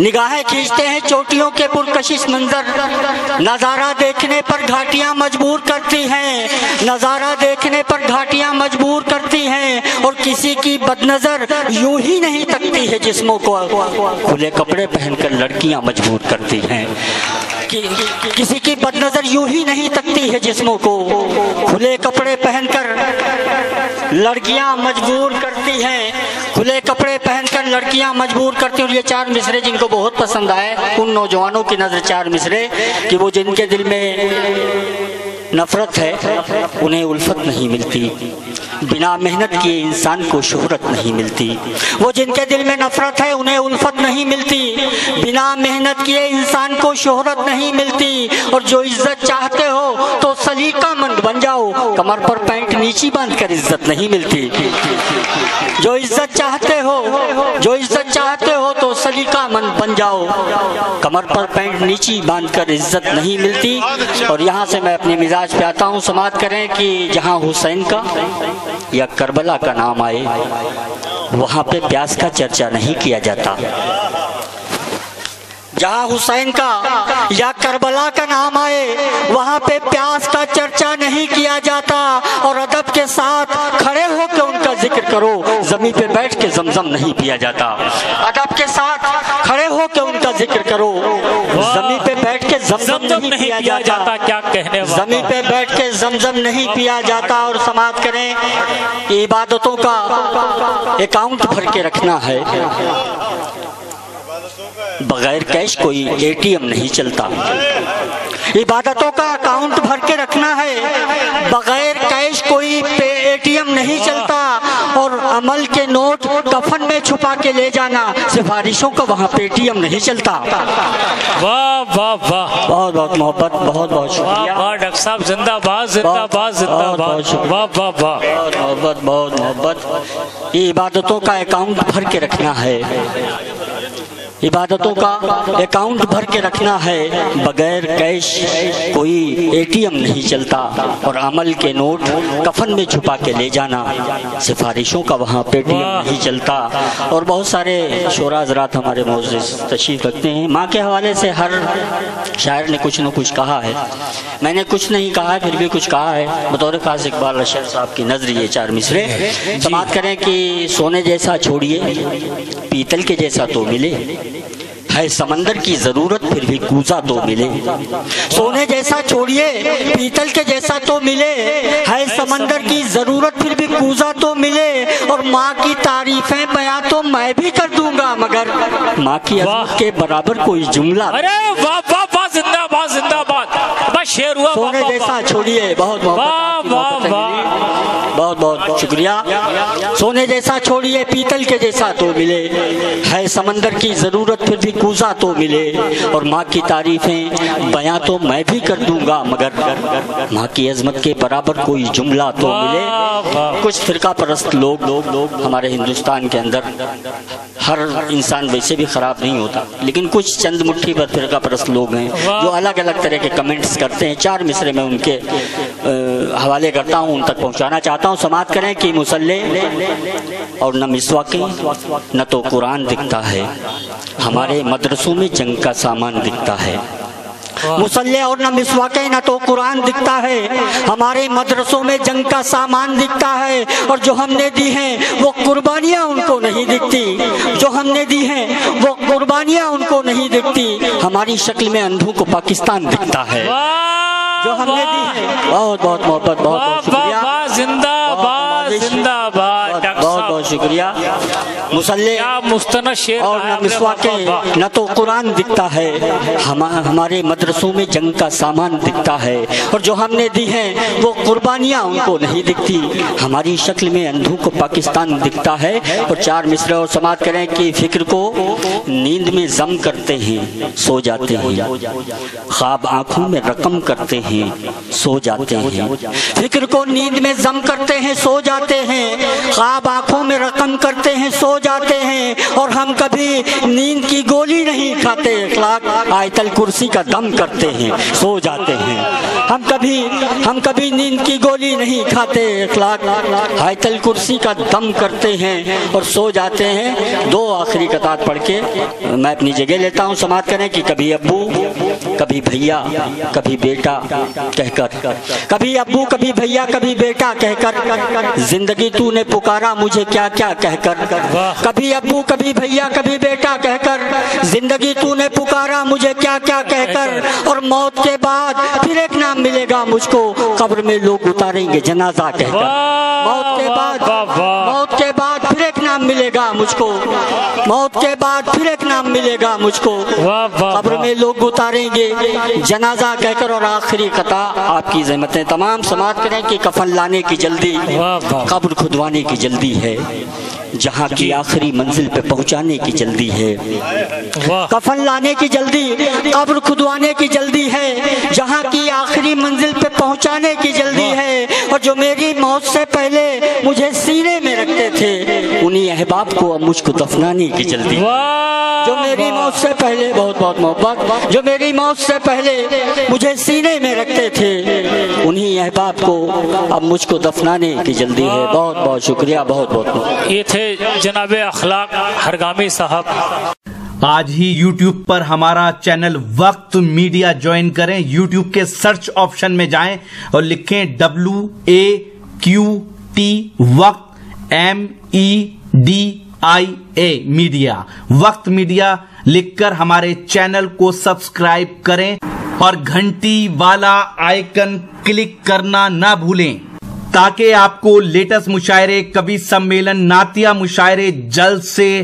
نگاہیں کھینچتے ہیں چوٹیوں کے پرکشش منظر، نظارہ دیکھنے پر گھاٹیاں مجبور کرتی ہیں، نظارہ دیکھنے پر گھاٹیاں مجبور کرتی ہیں، اور کسی کی بد نظر یوں ہی نہیں تکتی ہے جسموں کو، کھلے کپڑے پہن کر لڑکیاں مجبور کرتی ہیں، کسی کی بد نظر یوں ہی نہیں تکتی ہے جسموں کو، کھلے کپڑے پہن کر لڑکیاں مجبور کرتی ہیں، کھلے کپڑے پہن کر لڑکیاں مجبور کرتی ہیں۔ اور یہ چار مصرے جن کو بہت پسند آئے ان نوجوانوں کی نظر چار مصرے کہ وہ جن کے دل میں نفرت ہے انہیں الفت نہیں ملتی، بنا محنت کیے انسان کو شہرت نہیں ملتی، وہ جن کے دل میں نفرت ہے انہیں الفت نہیں ملتی، بنا محنت کیے انسان کو شہرت نہیں ملتی، اور جو عزت چاہتے ہو تو سلیقہ مند بن جاؤ، کمر پر پینٹ نیچی باندھ کر عزت نہیں ملتی، جو عزت چاہتے ہو تو سلیقہ مند بن جاؤ، کمر پر پینٹ نیچی باندھ کر عزت نہیں ملتی۔ اور یہاں سے میں اپنی مزاج پہ آتا ہوں، سماعت کریں کہ جہاں حسین کا یا کربلا کا نام آئے وہاں پہ پیاس کا چرچا نہیں کیا جاتا، جہاں حسین کا یا کربلا کا نام آئے وہاں پہ پیاس کا چرچا نہیں کیا جاتا، اور ادب کے ساتھ کھڑے ہو کے ان کا ذکر کرو، زمین پہ بیٹھ کے زمزم نہیں پیا جاتا، ادب کے ساتھ کھڑے ہو کے ان کا ذکر کرو، زمین پہ بیٹھ کے زمزم نہیں پیا جاتا، کیا کہنے والا، زمین پہ بیٹھ کے زمزم نہیں پیا جاتا۔ اور سماعت کریں عبادتوں کا اکاؤنٹ بھر کے رکھنا ہے، بغیر کیش کوئی اے ٹی ایم نہیں چلتا، عبادتوں کا اکاؤنٹ بھر کے رکھنا ہے، بغیر کیش کوئی اے ٹی ایم نہیں چلتا، اور عمل کے نوٹ کفن میں چھپا کے لے جانا، سفارشوں کا وہاں پے ٹی ایم نہیں چلتا۔ واہ واہ واہ، بہت بہت محبت، بہت بہت شکریہ، واہ ڈاکٹر صاحب زندہ باد، زندہ باد، زندہ باد، واہ واہ واہ، بہت محبت۔ یہ عبادتوں کا اکاؤنٹ بھر کے رکھنا ہے، عبادتوں کا اکاؤنٹ بھر کے رکھنا ہے، بغیر کیش کوئی اے ٹی ایم نہیں چلتا، اور عمل کے نوٹ کفن میں چھپا کے لے جانا، سفارشوں کا وہاں پے ٹی ایم نہیں چلتا۔ اور بہت سارے شعراء حضرات ہمارے معزز تشریف رکھتے ہیں، ماں کے حوالے سے ہر شاعر نے کچھ نہ کچھ کہا ہے، میں نے کچھ نہیں کہا ہے پھر بھی کچھ کہا ہے، بطور خاص اقبال اشرف صاحب کی نظر یہ چار مصرے سماعت کریں کہ سونے جیسا چھوڑیے پیتل کے جیسا تو ملے، ہے سمندر کی ضرورت پھر بھی کوزہ تو ملے، سونے جیسا چھوڑیے پیتل کے جیسا تو ملے، ہے سمندر کی ضرورت پھر بھی کوزہ تو ملے، اور ماں کی تعریفیں بیان تو میں بھی کر دوں گا مگر ماں کی عظمت کے برابر کوئی جملہ، ارے واہ واہ واہ، زندہ باد، زندہ باد، بس شعر ہوا، سونے جیسا چھوڑیے، بہت بہت بہت شکریہ، سونے جیسا چھوڑیے پیتل کے جیسا تو ملے، ہے سمندر کی ضرورت پھر بھی کوزہ تو ملے، اور ماں کی تعریفیں بیان تو میں بھی کر دوں گا مگر ماں کی عظمت کے برابر کوئی جملہ تو ملے۔ کچھ فرقہ پرست لوگ ہمارے ہندوستان کے اندر، ہر انسان ویسے بھی خراب نہیں ہوتا لیکن کچھ چند مٹھی پر فرقہ پرست لوگ ہیں جو الگ الگ طرح کے کمنٹس کرتے ہیں، چار مصرے میں ان کے حوالے کرتا ہوں، ان تک پہنچانا چاہتا ہوں۔ سماعت کریں کہ مصلی اور نہ مسواکیں نہ تو قرآن دکھتا ہے، ہمارے مدرسوں میں جنگ کا سامان دکھتا ہے، مصلی اور نہ مسواکیں نہ تو قرآن دکھتا ہے، ہمارے مدرسوں میں جنگ کا سامان دکھتا ہے، اور جو ہم نے دی ہیں وہ قربانیاں ان کو نہیں دکھتی، جو ہم نے دی ہیں وہ قربانیاں ان کو نہیں دکھتی، ہماری شکل میں اندھوں کو پاکستان دکھتا ہے، جو ہم نے دی ہیں۔ بہت بہت محبت، بہت بہت شکریہ، زندہ باد، زندہ باد، بہت بہت شکریہ۔ مصلی اور نہ مسواکیں نہ تو قرآن دکھتا ہے، ہمارے مدرسوں میں جنگ کا سامان دکھتا ہے، اور جو ہم نے دی ہیں وہ قربانیاں ان کو نہیں دکھتی، ہماری شکل میں اندھوں کو پاکستان دکھتا ہے۔ اور چار مصرے اور سماعت کریں کہ فکر کو نیند میں ضم کرتے ہیں سو جاتے ہیں، خواب آنکھوں میں رقم کرتے ہیں سو جاتے ہیں، فکر کو نیند میں ضم کرتے ہیں سو جاتے ہیں، خواب آنکھوں میں رقم کرتے ہیں سو جاتے ہیں، اور ہم کبھی نیند کی گولی نہیں نہیں کھاتے اخلاق آیت الکرسی کا دم کرتے ہیں سو جاتے ہیں ہم کبھی نیند کی گولی نہیں کھاتے اخلاق آیت الکرسی کا دم کرتے ہیں اور سو جاتے ہیں. 2 آخری قطعات پڑھ کے میں اپنی جگہ لیتا ہوں. سماعت کریں کہ کبھی ابو کبھی بھیا کبھی بیٹا کہہ کر, کبھی ابو کبھی بھیا کبھی بیٹا کہہ کر, زندگی تو نے پکارا مجھے کیا کیا کہہ کر. کبھی ابو کبھی بھیا کبھی بیٹا کہہ کر, زندگی تو نے پکارا مجھے کیا کیا کہہ کر. اور موت کے بعد پھر ایک نام ملے گا مجھ کو, قبر میں لوگ اتاریں گے جنازہ کہہ کر. موت کے بعد پھر ایک نام ملے گا مجھ کو, موت کے بعد پھر ایک نام ملے گا مجھ کو, قبر میں لوگ اتاریں گے جنازہ کہہ کر. اور آخری قطع آپ کی زحمتیں تمام. سماعت کریں کہ کفن لانے کی جلدی قبر کھدوانے کی جلدی ہے, جہاں کی آخری منزل پہ پہنچانے کی جلدی ہے. کفن لانے کی جلدی قبر کھدوانے کی جلدی ہے, جہاں کی آخری منزل پہ پہنچانے کی جلدی ہے. اور جو میری موت سے پہلے مجھے سینے میں رکھتے تھے انہی احباب کو اب مجھ کو دفنانے کی جلدی ہے. جو میری موت سے پہلے بہت بہت محبت, جو میری موت سے پہلے مجھے سینے میں رکھتے تھے انہی احباب کو اب مجھ کو دفنانے کی جلدی ہے. بہت بہت شکریہ, بہت بہت. یہ تھے جناب اخلاق ہرگامی صاحب. آج ہی یوٹیوب پر ہمارا چینل وقت میڈیا جوائن کریں. یوٹیوب کے سرچ آپشن میں جائیں اور لکھیں WAQT وقت MEDIA میڈیا. وقت میڈیا لکھ کر ہمارے چینل کو سبسکرائب کریں اور گھنٹی والا آئیکن کلک کرنا نہ بھولیں تاکہ آپ کو لیٹسٹ مشاعرے, کبھی سمیلن, نعتیہ مشاعرے, جلسے,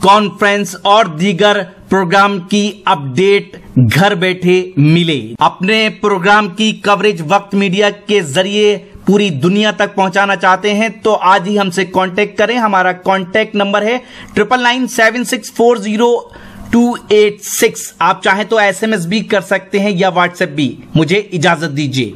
کانفرنس اور دیگر پروگرام کی اپڈیٹ گھر بیٹھے ملے. اپنے پروگرام کی کوریج وقت میڈیا کے ذریعے پوری دنیا تک پہنچانا چاہتے ہیں تو آج ہی ہم سے کانٹیکٹ کریں. ہمارا کانٹیکٹ نمبر ہے 9997640286. آپ چاہیں تو SMS بھی کر سکتے ہیں یا واٹس ایپ بھی. مجھے اجازت دیجیے.